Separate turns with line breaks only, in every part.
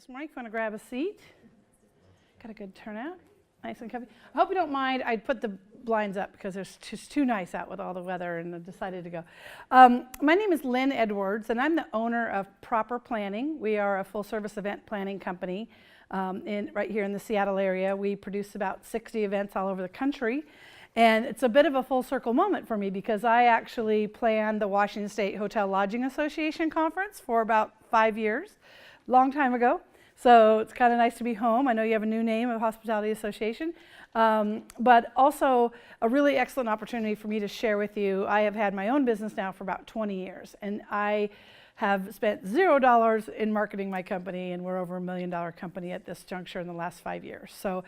this morning. If you want to grab a seat. Got a good turnout. Nice and comfy. I hope you don't mind. I put the blinds up because it's just too nice out with all the weather, and I decided to go. My name is Lynn Edwards, and I'm the owner of Proper Planning. We are a full-service event planning company right here in the Seattle area. We produce about 60 events all over the country. And it's a bit of a full circle moment for me because I actually planned the Washington State Hotel Lodging Association conference for about 5 years, long time ago. So it's kind of nice to be home. I know you have a new name of Hospitality Association, but also a really excellent opportunity for me to share with you. I have had my own business now for about 20 years, and I have spent $0 in marketing my company, and we're over $1 million company at this juncture in the last 5 years. So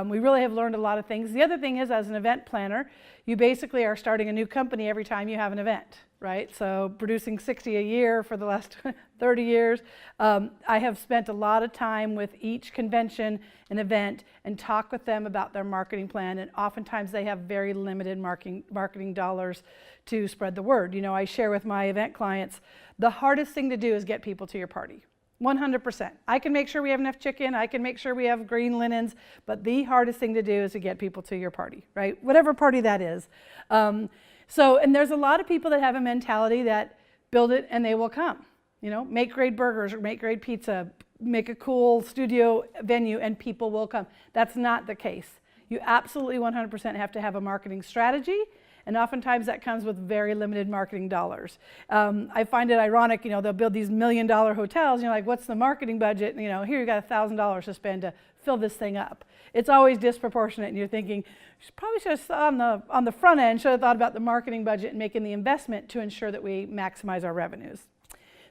we really have learned a lot of things. The other thing is, as an event planner, you basically are starting a new company every time you have an event, right? So producing 60 a year for the last 30 years. I have spent a lot of time with each convention and event and talk with them about their marketing plan, and oftentimes they have very limited marketing dollars to spread the word. You know, I share with my event clients, the hardest thing to do is get people to your party. 100%. I can make sure we have enough chicken, I can make sure we have green linens, but the hardest thing to do is to get people to your party, right? Whatever party that is. And there's a lot of people that have a mentality that build it and they will come. You know, make great burgers or make great pizza, make a cool studio venue and people will come. That's not the case. You absolutely 100% have to have a marketing strategy, and oftentimes that comes with very limited marketing dollars. I find it ironic, you know, they'll build these $1 million hotels, and you're like, what's the marketing budget? And, you know, here you got $1,000 to spend to fill this thing up. It's always disproportionate, and you're thinking, you probably should have, on the front end, should have thought about the marketing budget and making the investment to ensure that we maximize our revenues.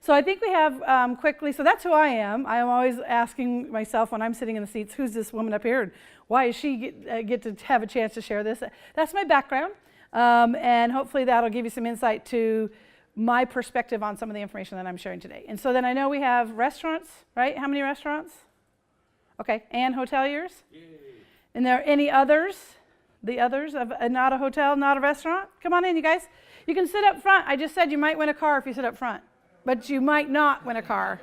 So I think we have quickly, so that's who I am. I am always asking myself when I'm sitting in the seats, who's this woman up here, and why does she get to have a chance to share this? That's my background. And hopefully that'll give you some insight to my perspective on some of the information that I'm sharing today. And so then I know we have restaurants, right? How many restaurants? Okay, and hoteliers? Yay. And there are any others? The others of not a hotel, not a restaurant? Come on in, you guys. You can sit up front. I just said you might win a car if you sit up front, but you might not win a car.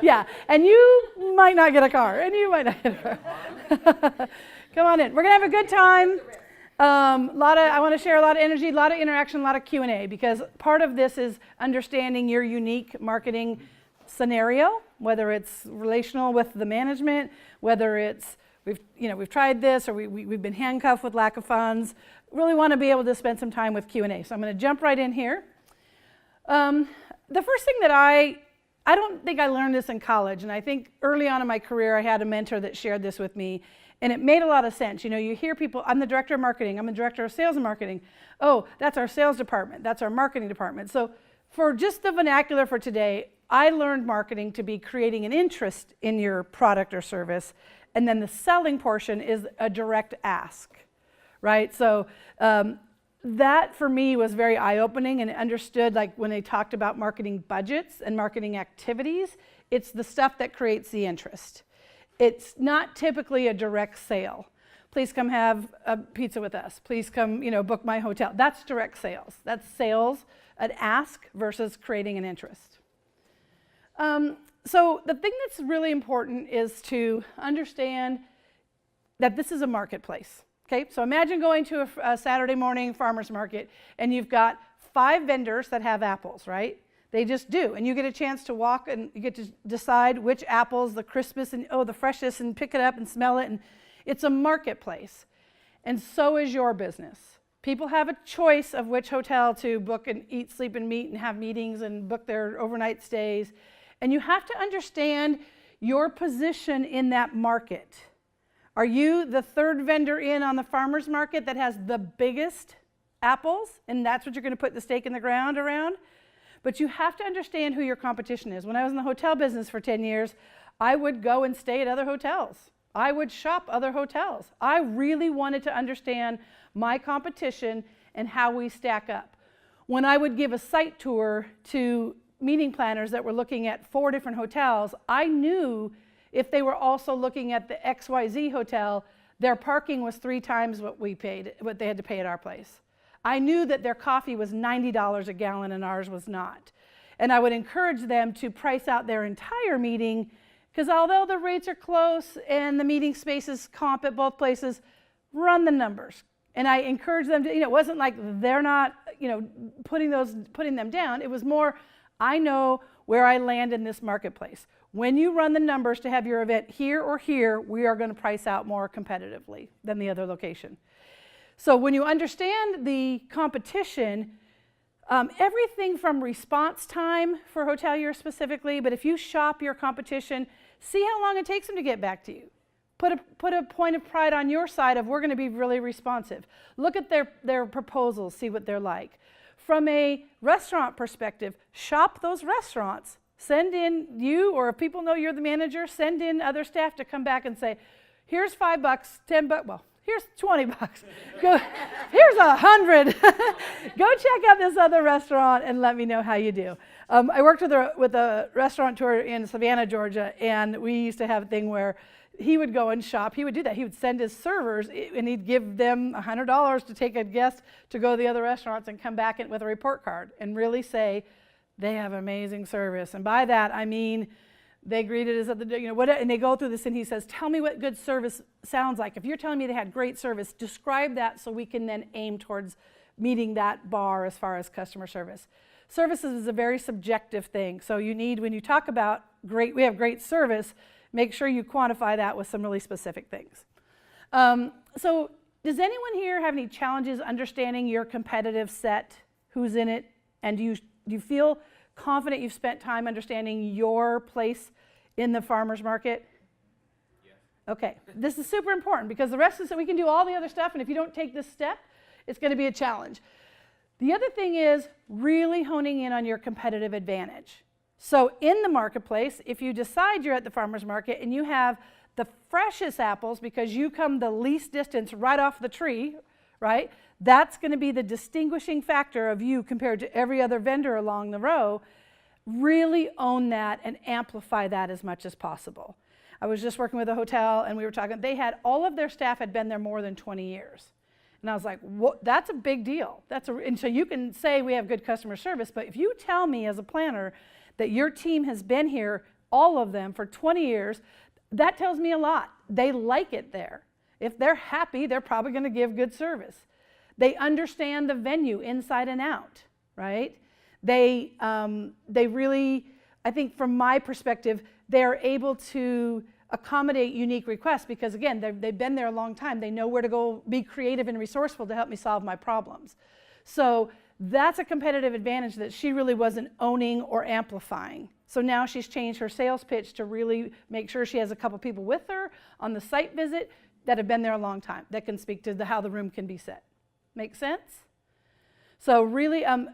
Yeah, and you might not get a car, and you might not get a car. Come on in. We're going to have a good time. I want to share a lot of energy, a lot of interaction, a lot of Q&A, because part of this is understanding your unique marketing scenario, whether it's relational with the management, whether it's we've tried this or we've been handcuffed with lack of funds. Really want to be able to spend some time with Q&A. So I'm going to jump right in here. The first thing that I don't think I learned this in college, and I think early on in my career I had a mentor that shared this with me. And it made a lot of sense. You know, you hear people, I'm the director of marketing, I'm the director of sales and marketing. Oh, that's our sales department, that's our marketing department. So for just the vernacular for today, I learned marketing to be creating an interest in your product or service. And then the selling portion is a direct ask, right? So that for me was very eye-opening, and understood, like when they talked about marketing budgets and marketing activities, it's the stuff that creates the interest. It's not typically a direct sale. Please come have a pizza with us. Please come, book my hotel. That's direct sales. That's sales, an ask versus creating an interest. So the thing that's really important is to understand that this is a marketplace. Okay, so imagine going to a Saturday morning farmer's market, and you've got 5 vendors that have apples, right? They just do, and you get a chance to walk and you get to decide which apples, the crispest and the freshest, and pick it up and smell it, and it's a marketplace. And so is your business. People have a choice of which hotel to book and eat, sleep, and meet and have meetings and book their overnight stays. And you have to understand your position in that market. Are you the third vendor in on the farmer's market that has the biggest apples, and that's what you're going to put the stake in the ground around? But you have to understand who your competition is. When I was in the hotel business for 10 years, I would go and stay at other hotels. I would shop other hotels. I really wanted to understand my competition and how we stack up. When I would give a site tour to meeting planners that were looking at 4 different hotels, I knew if they were also looking at the XYZ hotel, their parking was 3 times what they had to pay at our place. I knew that their coffee was $90 a gallon and ours was not. And I would encourage them to price out their entire meeting, because although the rates are close and the meeting space is comp at both places, run the numbers. And I encourage them to, it wasn't like they're not, putting them down. It was more, I know where I land in this marketplace. When you run the numbers to have your event here or here, we are going to price out more competitively than the other location. So when you understand the competition, everything from response time for hoteliers specifically, but if you shop your competition, see how long it takes them to get back to you. Put a point of pride on your side of we're going to be really responsive. Look at their proposals, see what they're like. From a restaurant perspective, shop those restaurants. Send in you, or if people know you're the manager, send in other staff to come back and say, here's $5, $10, well, here's $20. Go, here's $100. Go check out this other restaurant and let me know how you do. I worked with a restaurateur in Savannah, Georgia, and we used to have a thing where he would go and shop. He would do that. He would send his servers, and he'd give them $100 to take a guest to go to the other restaurants and come back with a report card and really say, they have amazing service. And by that, I mean, they greeted us at the, and they go through this, and he says, tell me what good service sounds like. If you're telling me they had great service, describe that so we can then aim towards meeting that bar as far as customer service. Services is a very subjective thing. So you need, when you talk about we have great service, make sure you quantify that with some really specific things. So does anyone here have any challenges understanding your competitive set, who's in it, and do you feel confident you've spent time understanding your place in the farmer's market? Yes. Okay, this is super important because the rest is that we can do all the other stuff, and if you don't take this step, it's going to be a challenge. The other thing is really honing in on your competitive advantage. So in the marketplace, if you decide you're at the farmer's market and you have the freshest apples because you come the least distance right off the tree, right? That's going to be the distinguishing factor of you compared to every other vendor along the row. Really own that and amplify that as much as possible. I was just working with a hotel and we were talking, all of their staff had been there more than 20 years. And I was like, what? That's a big deal. And so you can say we have good customer service, but if you tell me as a planner that your team has been here, all of them, for 20 years, that tells me a lot. They like it there. If they're happy, they're probably going to give good service. They understand the venue inside and out, right? They really, I think from my perspective, they're able to accommodate unique requests because, again, they've been there a long time. They know where to go be creative and resourceful to help me solve my problems. So that's a competitive advantage that she really wasn't owning or amplifying. So now she's changed her sales pitch to really make sure she has a couple people with her on the site visit that have been there a long time that can speak to how the room can be set. Make sense? So really, I'd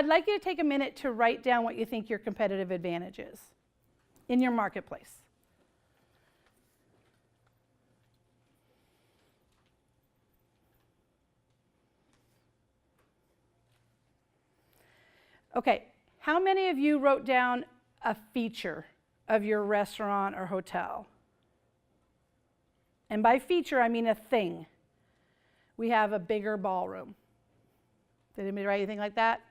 like you to take a minute to write down what you think your competitive advantage is in your marketplace. Okay, how many of you wrote down a feature of your restaurant or hotel? And by feature, I mean a thing. We have a bigger ballroom. Did anybody write anything like that?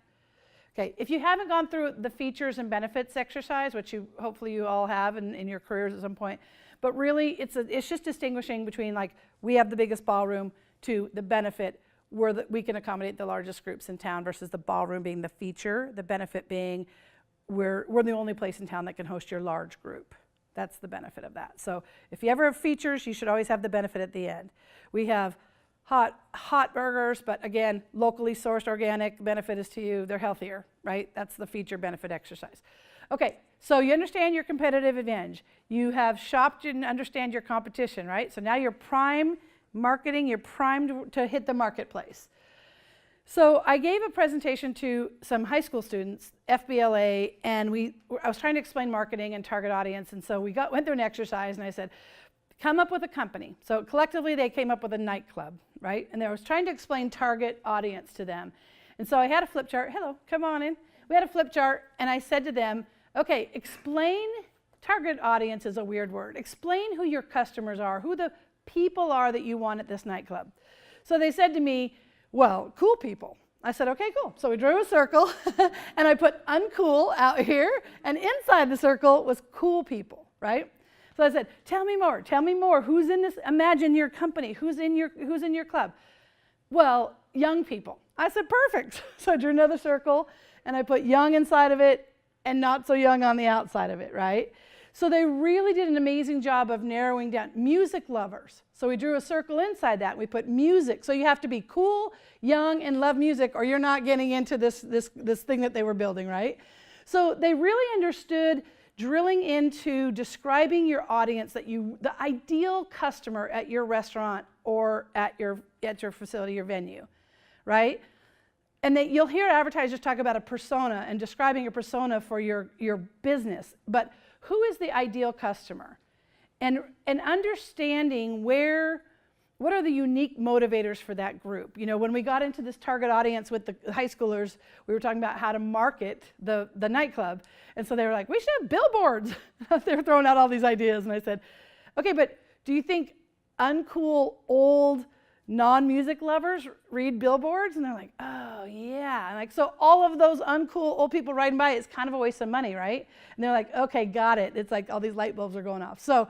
Okay, if you haven't gone through the features and benefits exercise, which hopefully you all have in your careers at some point, but really it's just distinguishing between like we have the biggest ballroom to the benefit where we can accommodate the largest groups in town versus the ballroom being the feature, the benefit being we're the only place in town that can host your large group. That's the benefit of that. So if you ever have features, you should always have the benefit at the end. We have hot burgers, but again, locally sourced organic, benefit is to you, they're healthier, right? That's the feature benefit exercise. Okay, so you understand your competitive advantage. You have shopped and understand your competition, right? So now you're prime marketing, you're primed to hit the marketplace. So I gave a presentation to some high school students, FBLA, and I was trying to explain marketing and target audience, and so we went through an exercise, and I said, come up with a company. So collectively, they came up with a nightclub, right? And I was trying to explain target audience to them. And so I had a flip chart. Hello, come on in. We had a flip chart, and I said to them, okay, explain, target audience is a weird word. Explain who your customers are, who the people are that you want at this nightclub. So they said to me, well, cool people. I said, okay, cool. So we drew a circle, and I put uncool out here, and inside the circle was cool people, right? So I said, tell me more. Who's in this? Imagine your company. Who's in your club? Well, young people. I said, perfect. So I drew another circle, and I put young inside of it and not so young on the outside of it, right? So they really did an amazing job of narrowing down. Music lovers. So we drew a circle inside that. We put music. So you have to be cool, young, and love music, or you're not getting into this thing that they were building, right? So they really understood drilling into describing your audience, the ideal customer at your restaurant or at your facility, your venue, right? And you'll hear advertisers talk about a persona and describing a persona for your business, but who is the ideal customer? And understanding what are the unique motivators for that group? You know, when we got into this target audience with the high schoolers, we were talking about how to market the nightclub. And so they were like, we should have billboards. They were throwing out all these ideas. And I said, okay, but do you think uncool, old, non-music lovers read billboards? And they're like, oh, yeah. And like, so all of those uncool old people riding by, it's kind of a waste of money, right? And they're like, okay, got it. It's like all these light bulbs are going off. So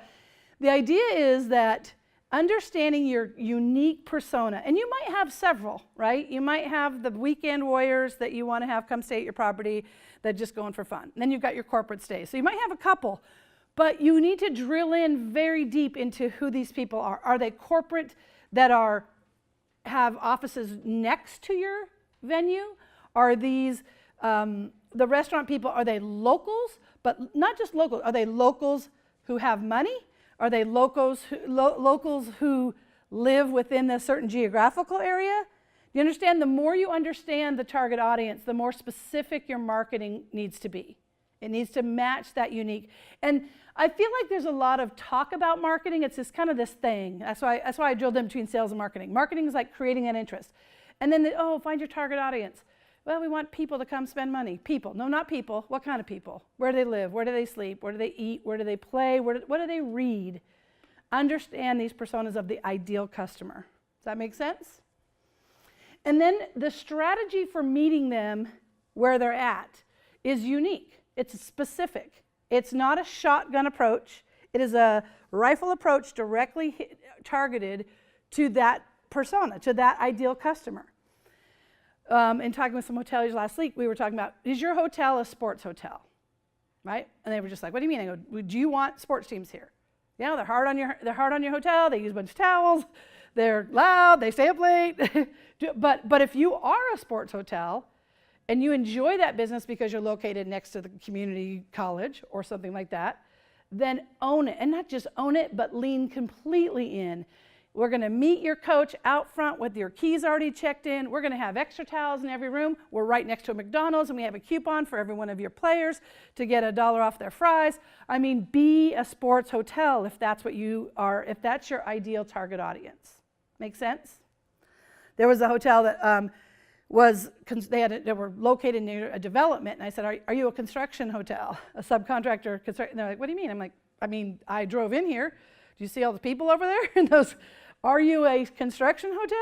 the idea is that understanding your unique persona, and you might have several, right? You might have the weekend warriors that you want to have come stay at your property that just going for fun. And then you've got your corporate stays. So you might have a couple, but you need to drill in very deep into who these people are. Are they corporate that have offices next to your venue? Are these the restaurant people? Are they locals? But not just locals. Are they locals who have money? Are they locals who live within a certain geographical area? You understand? The more you understand the target audience, the more specific your marketing needs to be. It needs to match that unique. And I feel like there's a lot of talk about marketing. It's this kind of this thing. That's why I drilled in between sales and marketing. Marketing is like creating an interest. And then, find your target audience. Well, we want people to come spend money. People. No, not people. What kind of people? Where do they live? Where do they sleep? Where do they eat? Where do they play? What do they read? Understand these personas of the ideal customer. Does that make sense? And then the strategy for meeting them where they're at is unique. It's specific. It's not a shotgun approach. It is a rifle approach directly targeted to that persona, to that ideal customer. In talking with some hoteliers last week, we were talking about, is your hotel a sports hotel? Right? And they were just like, what do you mean? I go, do you want sports teams here? Yeah, they're hard on your hotel. They use a bunch of towels. They're loud. They stay up late. But if you are a sports hotel and you enjoy that business because you're located next to the community college or something like that, then own it. And not just own it, but lean completely in. We're going to meet your coach out front with your keys already checked in. We're going to have extra towels in every room. We're right next to a McDonald's, and we have a coupon for every one of your players to get $1 off their fries. I mean, be a sports hotel if that's what you are, if that's your ideal target audience. Make sense? There was a hotel that they were located near a development, and I said, are you a construction hotel, a subcontractor? And they're like, what do you mean? I'm like, I drove in here. Do you see all the people over there? And are you a construction hotel?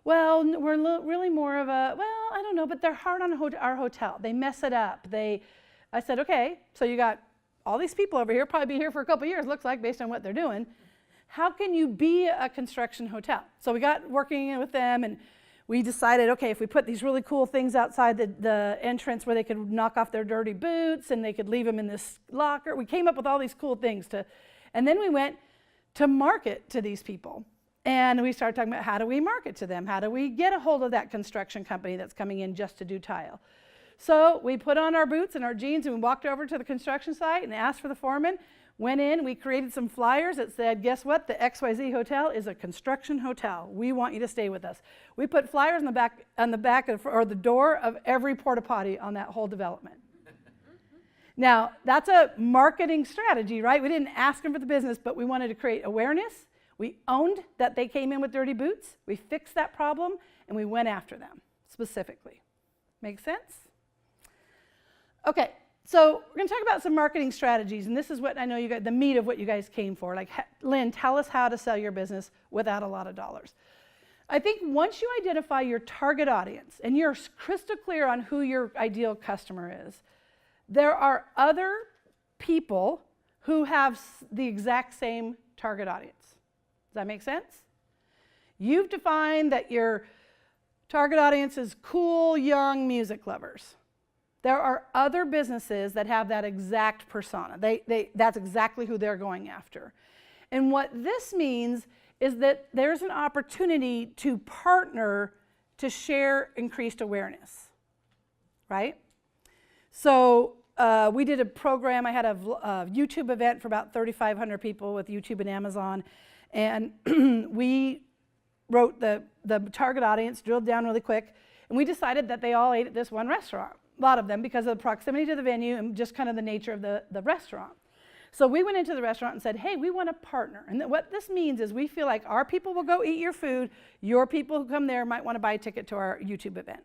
Well, we're really more of I don't know, but they're hard on our hotel. They mess it up. I said, okay, so you got all these people over here, probably be here for a couple of years, looks like, based on what they're doing. How can you be a construction hotel? So we got working with them, and we decided, okay, if we put these really cool things outside the entrance where they could knock off their dirty boots and they could leave them in this locker. We came up with all these cool things and then we went to market to these people. And we started talking about how do we market to them? How do we get a hold of that construction company that's coming in just to do tile? So we put on our boots and our jeans and we walked over to the construction site and asked for the foreman. Went in, we created some flyers that said, guess what? The XYZ hotel is a construction hotel. We want you to stay with us. We put flyers on the back or the door of every porta potty on that whole development. Now, that's a marketing strategy, right? We didn't ask them for the business, but we wanted to create awareness. We owned that they came in with dirty boots. We fixed that problem, and we went after them specifically. Make sense? Okay, so we're going to talk about some marketing strategies, and this is what I know you got, the meat of what you guys came for. Like, Lynn, tell us how to sell your business without a lot of dollars. I think once you identify your target audience and you're crystal clear on who your ideal customer is, there are other people who have the exact same target audience. Does that make sense? You've defined that your target audience is cool, young music lovers. There are other businesses that have that exact persona. That's exactly who they're going after. And what this means is that there's an opportunity to partner to share increased awareness, right? So we did a program. I had a YouTube event for about 3,500 people with YouTube and Amazon, and we wrote the target audience, drilled down really quick, and we decided that they all ate at this one restaurant, a lot of them, because of the proximity to the venue and just kind of the nature of the restaurant. So we went into the restaurant and said, hey, we want to partner. And what this means is we feel like our people will go eat your food, your people who come there might want to buy a ticket to our YouTube event.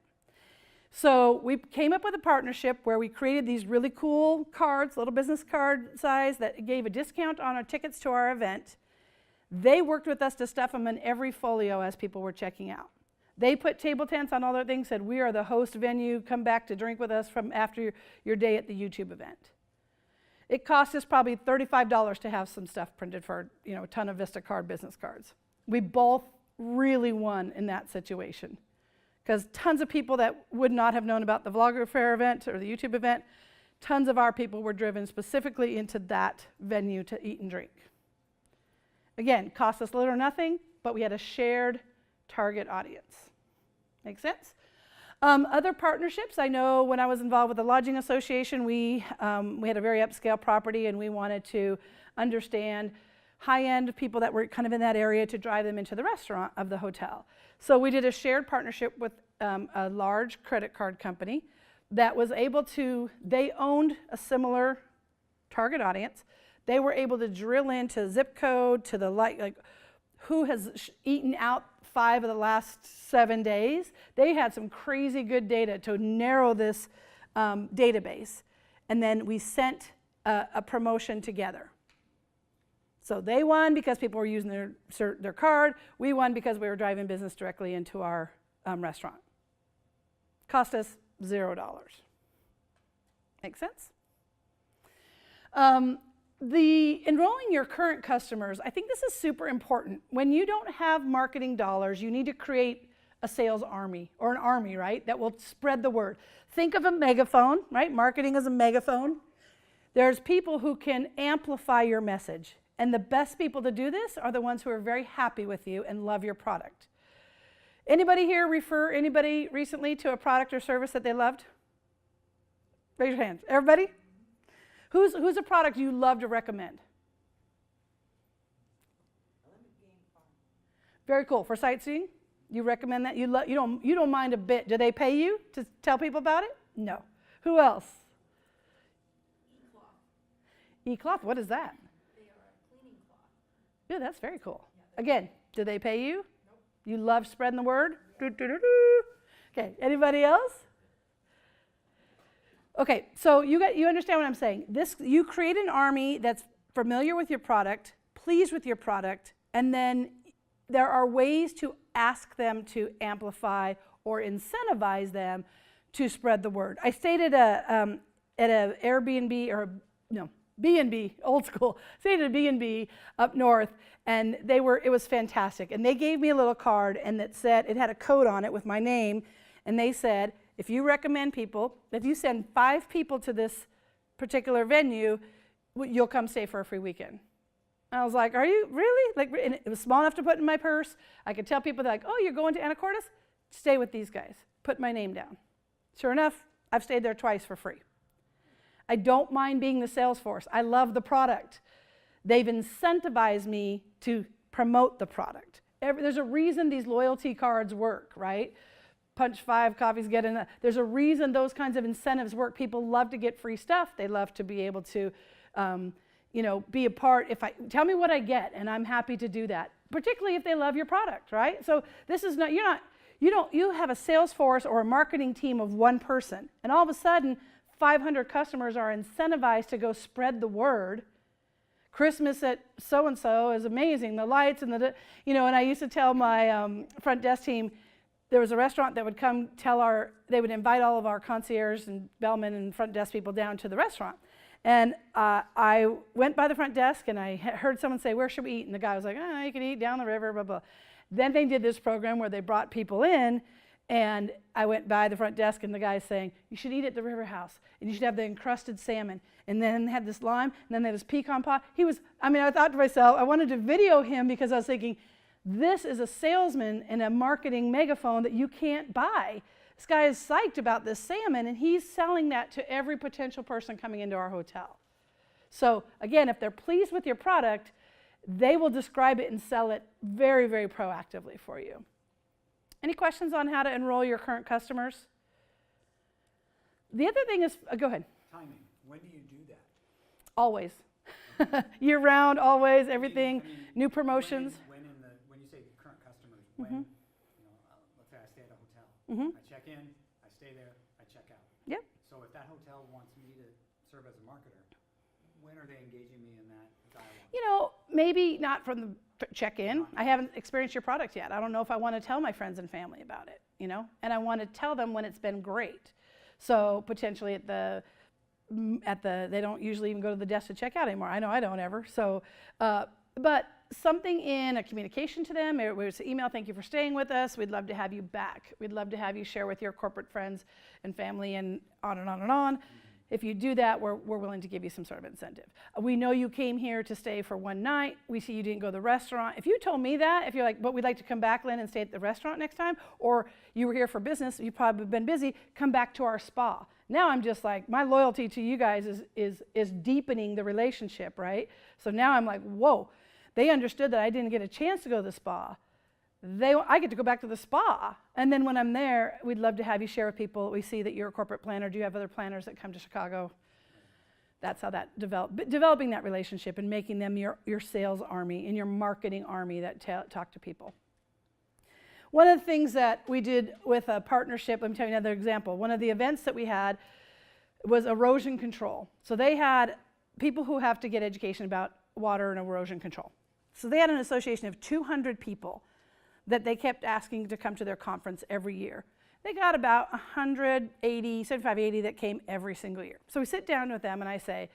So we came up with a partnership where we created these really cool cards, little business card size, that gave a discount on our tickets to our event. They worked with us to stuff them in every folio as people were checking out. They put table tents on all their things, said, we are the host venue, come back to drink with us from after your day at the YouTube event. It cost us probably $35 to have some stuff printed for, a ton of VistaCard business cards. We both really won in that situation, because tons of people that would not have known about the Vlogger Fair event or the YouTube event, tons of our people were driven specifically into that venue to eat and drink. Again, cost us little or nothing, but we had a shared target audience. Make sense? Other partnerships, I know when I was involved with the Lodging Association, we had a very upscale property, and we wanted to understand high-end people that were kind of in that area to drive them into the restaurant of the hotel. So we did a shared partnership with a large credit card company that was able to, they owned a similar target audience. They were able to drill into zip code, to the like who has eaten out 5 of the last 7 days. They had some crazy good data to narrow this database. And then we sent a promotion together. So they won because people were using their card. We won because we were driving business directly into our restaurant. Cost us $0. Make sense? The enrolling your current customers, I think this is super important. When you don't have marketing dollars, you need to create a sales army, or an army, right, that will spread the word. Think of a megaphone, right? Marketing is a megaphone. There's people who can amplify your message. And the best people to do this are the ones who are very happy with you and love your product. Anybody here refer anybody recently to a product or service that they loved? Raise your hands. Everybody? Who's a product you love to recommend? Very cool. For sightseeing, you recommend that? You don't mind a bit. Do they pay you to tell people about it? No. Who else? E-cloth. What is that?
They are a cleaning cloth.
Yeah, that's very cool.
Yeah.
Again, do they pay you?
Nope.
You love spreading the word?
Yeah.
Okay, anybody else? Okay, so you understand what I'm saying. You create an army that's familiar with your product, pleased with your product, and then there are ways to ask them to amplify or incentivize them to spread the word. I stayed at a Airbnb, or no, B&B, old school. Stayed at a B&B up north, and it was fantastic. And they gave me a little card, and it had a code on it with my name, and they said, if you recommend people, if you send 5 people to this particular venue, you'll come stay for a free weekend. And I was like, are you really? And it was small enough to put in my purse. I could tell people, they're like, oh, you're going to Anacortes? Stay with these guys. Put my name down. Sure enough, I've stayed there twice for free. I don't mind being the sales force. I love the product. They've incentivized me to promote the product. There's a reason these loyalty cards work, right? Punch 5, coffees, get in. There's a reason those kinds of incentives work. People love to get free stuff. They love to be able to, be a part. Tell me what I get, and I'm happy to do that. Particularly if they love your product, right? So this is you have a sales force or a marketing team of one person, and all of a sudden, 500 customers are incentivized to go spread the word Christmas at so-and-so is amazing, the lights and and I used to tell my front desk team, there was a restaurant that would come they would invite all of our concierge and bellmen and front desk people down to the restaurant. And I went by the front desk and I heard someone say, where should we eat? And the guy was like, you can eat down the river, blah, blah. Then they did this program where they brought people in, and I went by the front desk and the guy's saying, you should eat at the River House, and you should have the encrusted salmon. And then they had this lime, and then they had this pecan pie. I thought to myself, I wanted to video him because I was thinking, this is a salesman and a marketing megaphone that you can't buy. This guy is psyched about this salmon, and he's selling that to every potential person coming into our hotel. So again, if they're pleased with your product, they will describe it and sell it very, very proactively for you. Any questions on how to enroll your current customers? The other thing is, go ahead.
Timing. When do you do that?
Always. Year round, always, everything, new promotions.
When you say current customers, when, let's say I stay at a hotel, I check in, I stay there, I check out.
Yep.
So if that hotel wants me to serve as a marketer, when are they engaging me in that dialogue?
Maybe not from the check-in. I haven't experienced your product yet. I don't know if I want to tell my friends and family about it, and I want to tell them when it's been great. So potentially they don't usually even go to the desk to check out anymore. I know I don't ever. So, but something in a communication to them, it was an email, thank you for staying with us. We'd love to have you back. We'd love to have you share with your corporate friends and family and on and on and on. If you do that, we're willing to give you some sort of incentive. We know you came here to stay for one night. We see you didn't go to the restaurant. If you told me that, if you're like, but we'd like to come back, Lynn, and stay at the restaurant next time, or you were here for business, you've probably been busy, come back to our spa. Now I'm just like, my loyalty to you guys is deepening the relationship, right? So now I'm like, whoa, they understood that I didn't get a chance to go to the spa. I get to go back to the spa. And then when I'm there, we'd love to have you share with people. We see that you're a corporate planner. Do you have other planners that come to Chicago? That's how that developed. Developing that relationship and making them your sales army and your marketing army that talk to people. One of the things that we did with a partnership, let me tell you another example. One of the events that we had was erosion control. So they had people who have to get education about water and erosion control. So they had an association of 200 people that they kept asking to come to their conference every year. They got about 180, 75, 80 that came every single year. So we sit down with them and I say,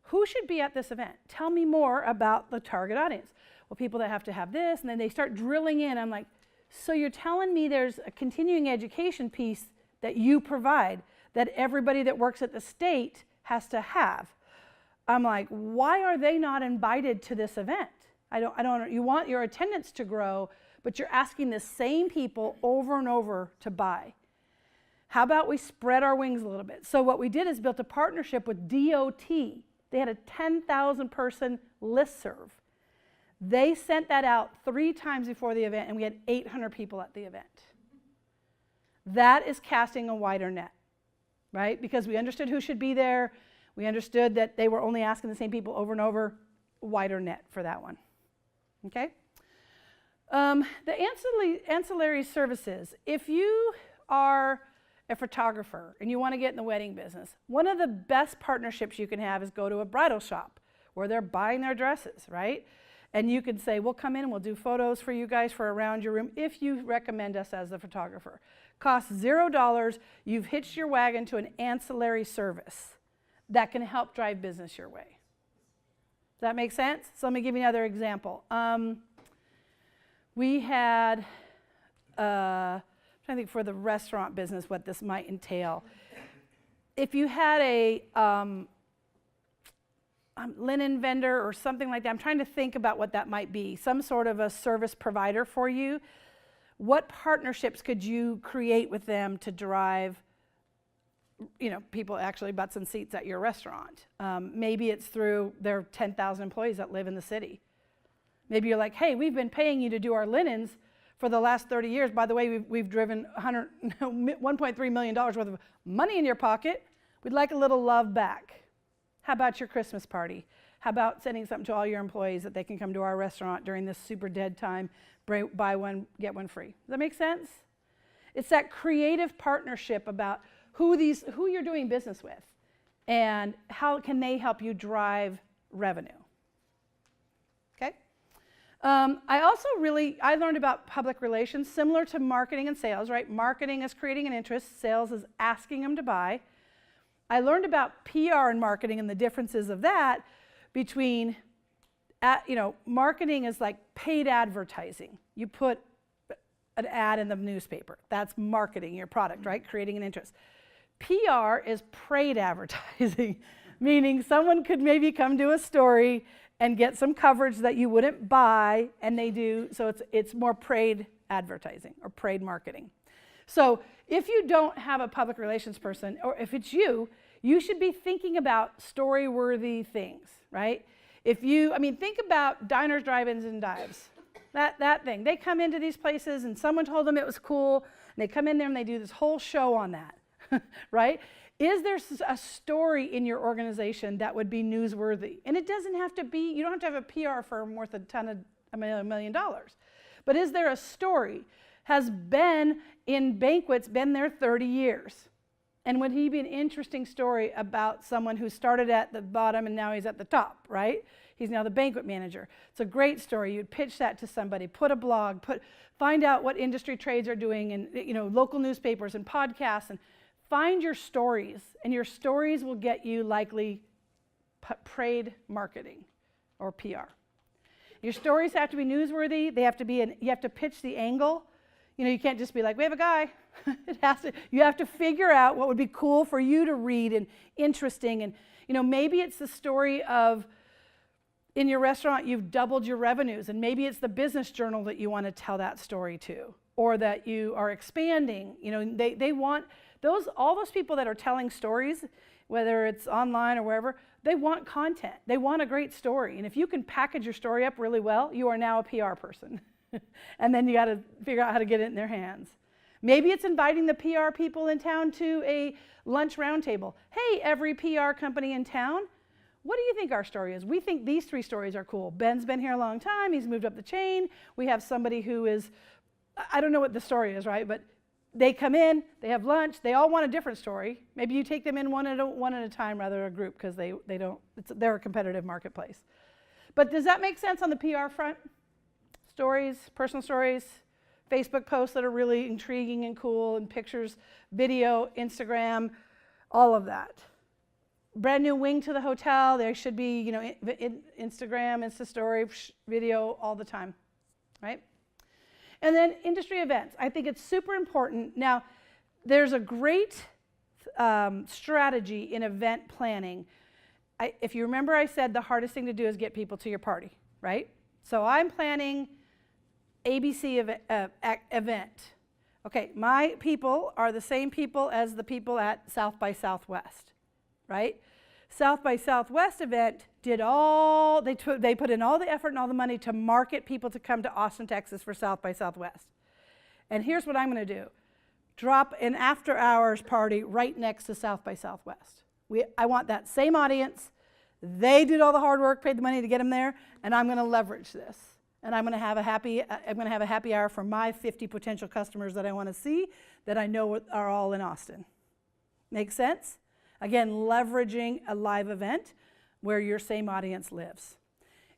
who should be at this event? Tell me more about the target audience. Well, people that have to have this, and then they start drilling in. I'm like, so you're telling me there's a continuing education piece that you provide that everybody that works at the state has to have. I'm like, why are they not invited to this event? I don't, you want your attendance to grow, but you're asking the same people over and over to buy. How about we spread our wings a little bit? So what we did is built a partnership with DOT. They had a 10,000 person listserv. They sent that out 3 times before the event, and we had 800 people at the event. That is casting a wider net, right? Because we understood who should be there. We understood that they were only asking the same people over and over. Wider net for that one. Okay? The ancillary services. If you are a photographer and you want to get in the wedding business, one of the best partnerships you can have is go to a bridal shop where they're buying their dresses, right? And you can say, we'll come in and we'll do photos for you guys for around your room if you recommend us as the photographer. Costs $0. You've hitched your wagon to an ancillary service that can help drive business your way. Does that make sense? So let me give you another example. We had, I'm trying to think for the restaurant business what this might entail. If you had a linen vendor or something like that, I'm trying to think about what that might be, some sort of a service provider for you. What partnerships could you create with them to drive, people actually butts and seats at your restaurant? Maybe it's through their 10,000 employees that live in the city. Maybe you're like, hey, we've been paying you to do our linens for the last 30 years. By the way, we've driven $1.3 million worth of money in your pocket. We'd like a little love back. How about your Christmas party? How about sending something to all your employees that they can come to our restaurant during this super dead time, buy one, get one free? Does that make sense? It's that creative partnership about who you're doing business with and how can they help you drive revenue. I learned about public relations, similar to marketing and sales, right? Marketing is creating an interest, sales is asking them to buy. I learned about PR and marketing and the differences of that between, marketing is like paid advertising. You put an ad in the newspaper. That's marketing your product, right? Creating an interest. PR is prayed advertising, meaning someone could maybe come to a story and get some coverage that you wouldn't buy, and they do. So it's more prayed advertising or prayed marketing. So if you don't have a public relations person, or if it's you should be thinking about story-worthy things, right? Think about diners, drive-ins, and dives. That thing. They come into these places, and someone told them it was cool, and they come in there and they do this whole show on that, right? Is there a story in your organization that would be newsworthy? And it doesn't have to be, you don't have to have a PR firm worth $1 million. But is there a story? Has Ben in banquets been there 30 years? And would he be an interesting story about someone who started at the bottom and now he's at the top, right? He's now the banquet manager. It's a great story. You'd pitch that to somebody, put a blog, find out what industry trades are doing, and local newspapers and podcasts, and find your stories, and your stories will get you likely paid marketing or PR. Your stories have to be newsworthy. They have to be you have to pitch the angle. You can't just be like, we have a guy. You have to figure out what would be cool for you to read and interesting. And maybe it's the story of, in your restaurant, you've doubled your revenues, and maybe it's the business journal that you want to tell that story to, or that you are expanding. They want all those people that are telling stories, whether it's online or wherever, they want content. They want a great story. And if you can package your story up really well, you are now a PR person. And then you got to figure out how to get it in their hands. Maybe it's inviting the PR people in town to a lunch roundtable. Hey, every PR company in town, what do you think our story is? We think these 3 stories are cool. Ben's been here a long time. He's moved up the chain. We have somebody who is, I don't know what the story is, right? But they come in, they have lunch, they all want a different story. Maybe you take them in one at a time rather than a group, because they're a competitive marketplace. But does that make sense on the PR front? Stories, personal stories, Facebook posts that are really intriguing and cool, and pictures, video, Instagram, all of that. Brand new wing to the hotel, there should be, Instagram, Insta story, video all the time, right? And then industry events. I think it's super important. Now, there's a great strategy in event planning. If you remember, I said the hardest thing to do is get people to your party, right? So I'm planning ABC event. Okay, my people are the same people as the people at South by Southwest, right? South by Southwest event they put in all the effort and all the money to market people to come to Austin, Texas for South by Southwest. And here's what I'm going to do. Drop an after hours party right next to South by Southwest. I want that same audience. They did all the hard work, paid the money to get them there, and I'm going to leverage this. And I'm going to have a happy hour for my 50 potential customers that I want to see, that I know are all in Austin. Make sense? Again, leveraging a live event where your same audience lives.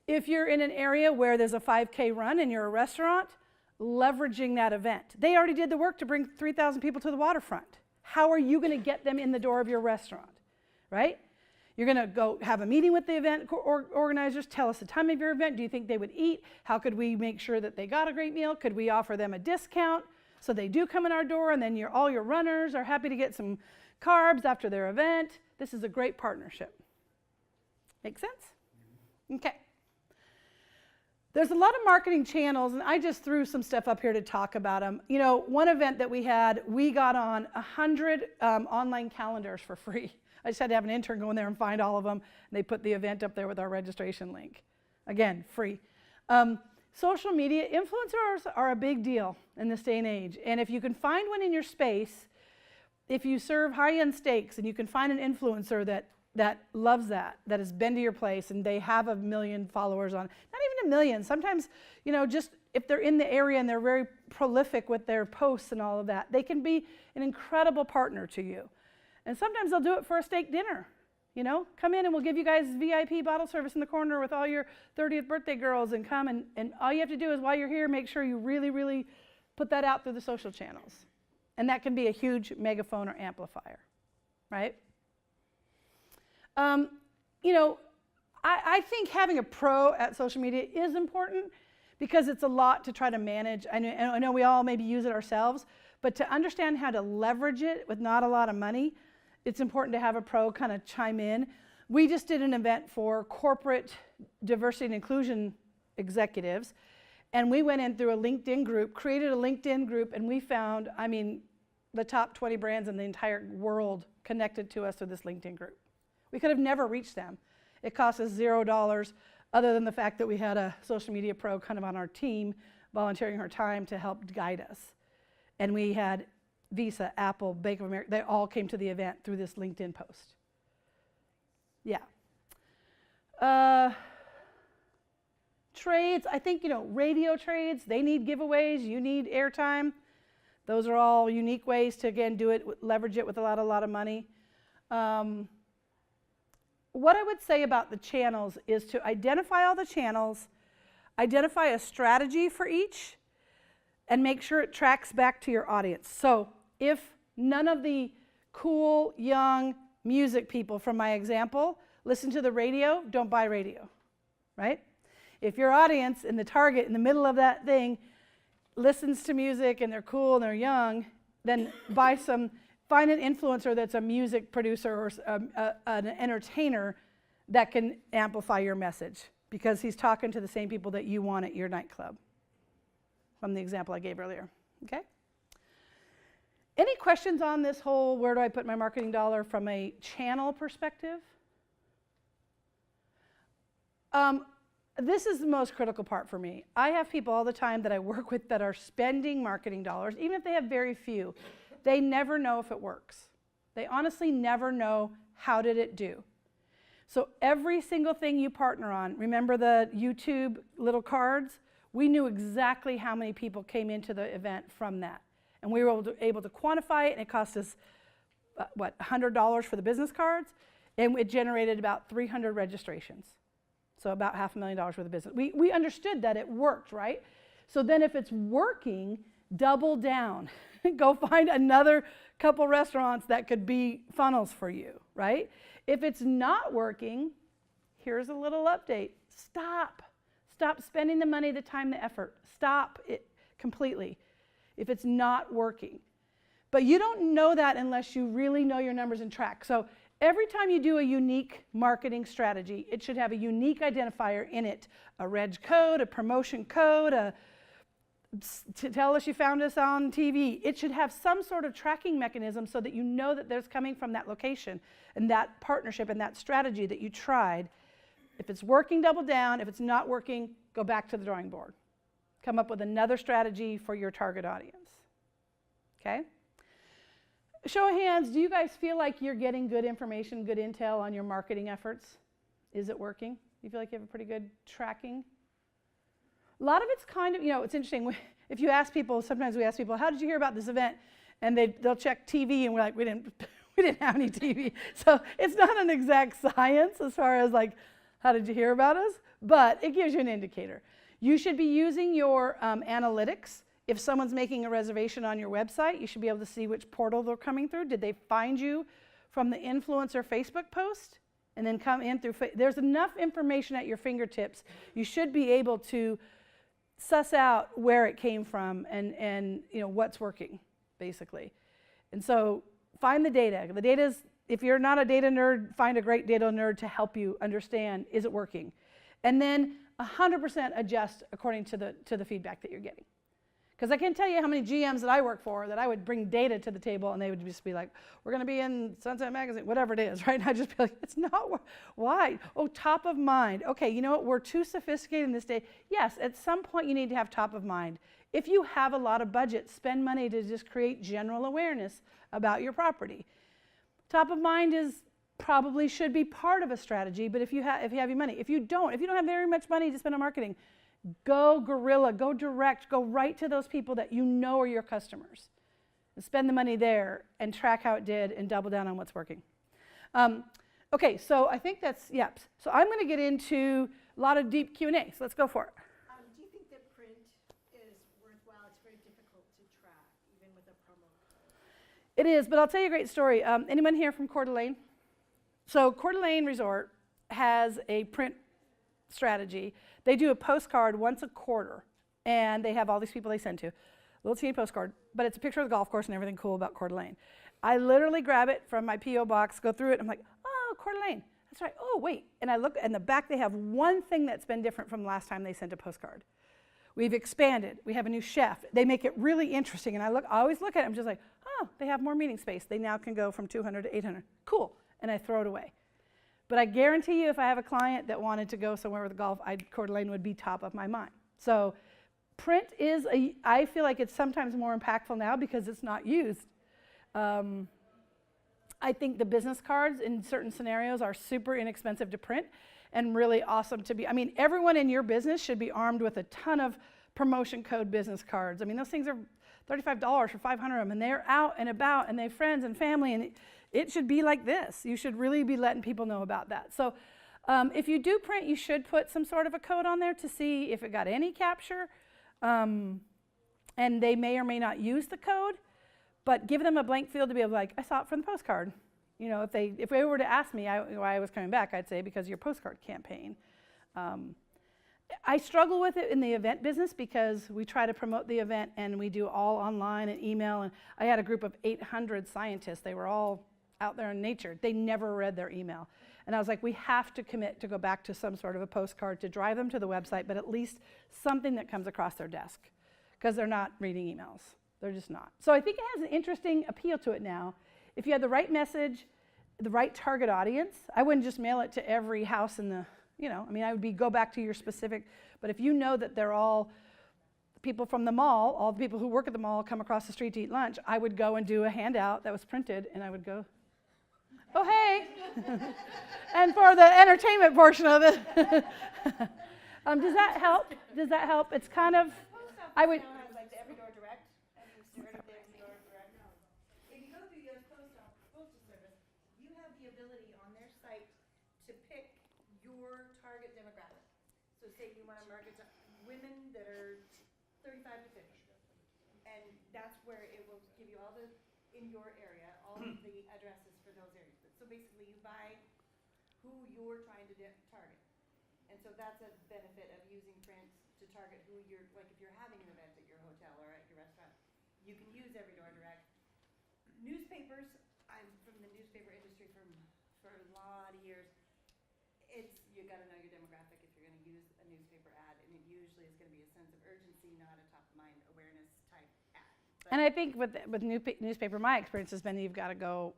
If you're in an area where there's a 5K run and you're a restaurant, leveraging that event. They already did the work to bring 3,000 people to the waterfront. How are you going to get them in the door of your restaurant, right? You're going to go have a meeting with the event organizers, tell us the time of your event. Do you think they would eat? How could we make sure that they got a great meal? Could we offer them a discount so they do come in our door, and then all your runners are happy to get some carbs after their event? This is a great partnership. Make sense? Okay. There's a lot of marketing channels, and I just threw some stuff up here to talk about them. One event that we had, we got on 100 online calendars for free. I just had to have an intern go in there and find all of them, and they put the event up there with our registration link. Again, free. Social media influencers are a big deal in this day and age, and if you can find one in your space, if you serve high-end steaks and you can find an influencer that loves that has been to your place, and they have 1 million followers on, not even 1 million, sometimes, just if they're in the area and they're very prolific with their posts and all of that, they can be an incredible partner to you. And sometimes they'll do it for a steak dinner. You know, come in and we'll give you guys VIP bottle service in the corner with all your 30th birthday girls, and come and all you have to do is while you're here, make sure you really, really put that out through the social channels. And that can be a huge megaphone or amplifier, right? You know, I think having a pro at social media is important because it's a lot to try to manage. I know we all maybe use it ourselves, but to understand how to leverage it with not a lot of money, it's important to have a pro kind of chime in. We just did an event for corporate diversity and inclusion executives, and we went in through a LinkedIn group, created a LinkedIn group, and we found, I mean, the top 20 brands in the entire world connected to us through this LinkedIn group. We could have never reached them. It cost us $0 other than the fact that we had a social media pro kind of on our team volunteering her time to help guide us. And we had Visa, Apple, Bank of America, they all came to the event through this LinkedIn post. Yeah. Trades, I think, you know, radio trades, they need giveaways, you need airtime. Those are all unique ways to, again, do it, leverage it with a lot of money. What I would say about the channels is to identify all the channels, identify a strategy for each, and make sure it tracks back to your audience. So if none of the cool, young music people from my example listen to the radio, don't buy radio, right? If your audience in the target in the middle of that thing listens to music and they're cool and they're young, then find an influencer that's a music producer or an entertainer that can amplify your message because he's talking to the same people that you want at your nightclub, from the example I gave earlier, okay? Any questions on this whole where do I put my marketing dollar from a channel perspective? This is the most critical part for me. I have people all the time that I work with that are spending marketing dollars, even if they have very few. They never know if it works. They honestly never know how did it do. So every single thing you partner on, remember the YouTube little cards? We knew exactly how many people came into the event from that. And we were able to quantify it, and it cost us, $100 for the business cards, and it generated about 300 registrations. So about $500,000 worth of business. We understood that it worked, right? So then if it's working, double down. Go find another couple restaurants that could be funnels for you, right? If it's not working, here's a little update. Stop. Stop spending the money, the time, the effort. Stop it completely if it's not working. But you don't know that unless you really know your numbers and track. So every time you do a unique marketing strategy, it should have a unique identifier in it. A reg code, a promotion code, to tell us you found us on TV. It should have some sort of tracking mechanism so that you know that there's coming from that location and that partnership and that strategy that you tried. If it's working, double down. If it's not working, go back to the drawing board. Come up with another strategy for your target audience. Okay? Show of hands, do you guys feel like you're getting good information, good intel on your marketing efforts? Is it working? You feel like you have a pretty good tracking? A lot of it's kind of, you know, it's interesting. If you ask people, sometimes we ask people, how did you hear about this event? And they'll check TV, and we're like, we didn't have any TV. So it's not an exact science as far as like, how did you hear about us? But it gives you an indicator. You should be using your analytics. If someone's making a reservation on your website, you should be able to see which portal they're coming through. Did they find you from the influencer Facebook post and then come in through? There's enough information at your fingertips. You should be able to suss out where it came from and you know what's working, basically. And so find the data. The data's, if you're not a data nerd, find a great data nerd to help you understand, is it working? And then 100% adjust according to the feedback that you're getting. Because I can tell you how many GMs that I work for that I would bring data to the table and they would just be like, we're going to be in Sunset Magazine, whatever it is, right? And I'd just be like, it's not, why? Oh, top of mind. Okay, you know what? We're too sophisticated in this day. Yes, at some point you need to have top of mind. If you have a lot of budget, spend money to just create general awareness about your property. Top of mind is probably should be part of a strategy, but if you have your money. If you don't have very much money to spend on marketing, go guerrilla, go direct, go right to those people that you know are your customers. And spend the money there and track how it did and double down on what's working. Okay, so I think that's, yep. So I'm going to get into a lot of deep Q&A, so let's go for it.
Do you think that print is worthwhile? It's very difficult to track, even with a promo code.
It is, but I'll tell you a great story. Anyone here from Coeur d'Alene? So Coeur d'Alene Resort has a print strategy. They do a postcard once a quarter, and they have all these people they send to. A little teeny postcard, but it's a picture of the golf course and everything cool about Coeur d'Alene. I literally grab it from my P.O. box, go through it, and I'm like, oh, Coeur d'Alene. That's right. Oh, wait. And I look, in the back they have one thing that's been different from the last time they sent a postcard. We've expanded. We have a new chef. They make it really interesting, and I always look at it, I'm just like, oh, they have more meeting space. They now can go from 200 to 800. Cool. And I throw it away. But I guarantee you if I have a client that wanted to go somewhere with golf, Coeur d'Alene would be top of my mind. So print is, I feel like it's sometimes more impactful now because it's not used. I think the business cards in certain scenarios are super inexpensive to print and really awesome to be. I mean, everyone in your business should be armed with a ton of promotion code business cards. I mean, those things are $35 for 500 of them, and they're out and about, and they have friends and family, and it should be like this. You should really be letting people know about that. So if you do print, you should put some sort of a code on there to see if it got any capture, and they may or may not use the code. But give them a blank field to be able to, like, I saw it from the postcard. You know, if they were to ask me why I was coming back, I'd say because of your postcard campaign. I struggle with it in the event business because we try to promote the event and we do all online and email. And I had a group of 800 scientists. They were all out there in nature. They never read their email. And I was like, we have to commit to go back to some sort of a postcard to drive them to the website, but at least something that comes across their desk because they're not reading emails. They're just not. So I think it has an interesting appeal to it now. If you have the right message, the right target audience, I wouldn't just mail it to every house in the, I mean, I would go back to your specific, but if you know that they're all people from the mall, all the people who work at the mall come across the street to eat lunch, I would go and do a handout that was printed, and I would go, oh, hey. And for the entertainment portion of it, does that help? Does that help? It's kind of, I would.
Say you want to market to women that are 35 to 50, and that's where it will give you all the, in your area, all of the addresses for those areas. So basically you buy who you're trying to target. And so that's a benefit of using print to target who you're, like if you're having an event at your hotel or at your restaurant, you can use Every Door Direct. Newspapers, I'm from the newspaper industry for a lot of years. You got to know your demographic if you're going to use a newspaper ad, and it usually is going to be a sense of urgency, not a top-of-mind awareness type ad. But
and I think with newspaper, my experience has been you've got to go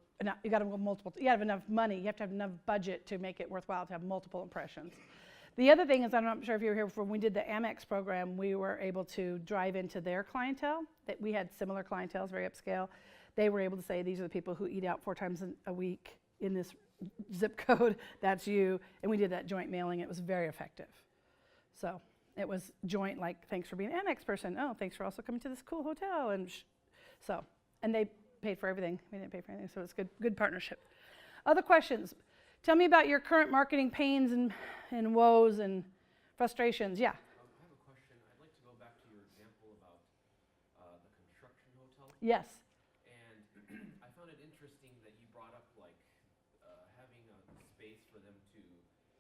multiple. You have enough money. You have to have enough budget to make it worthwhile to have multiple impressions. The other thing is, I'm not sure if you were here when we did the Amex program, we were able to drive into their clientele. That we had similar clientele, very upscale. They were able to say these are the people who eat out 4 times a week in this zip code, that's you, and we did that joint mailing. It was very effective. So it was joint, like, thanks for being an Amex person. Oh, thanks for also coming to this cool hotel. And and they paid for everything. We didn't pay for anything, so it's good partnership. Other questions? Tell me about your current marketing pains and woes and frustrations. Yeah?
I have a question. I'd like to go back to your example about the construction hotel.
Yes.
And I found it interesting that you brought up, like, having a space for them to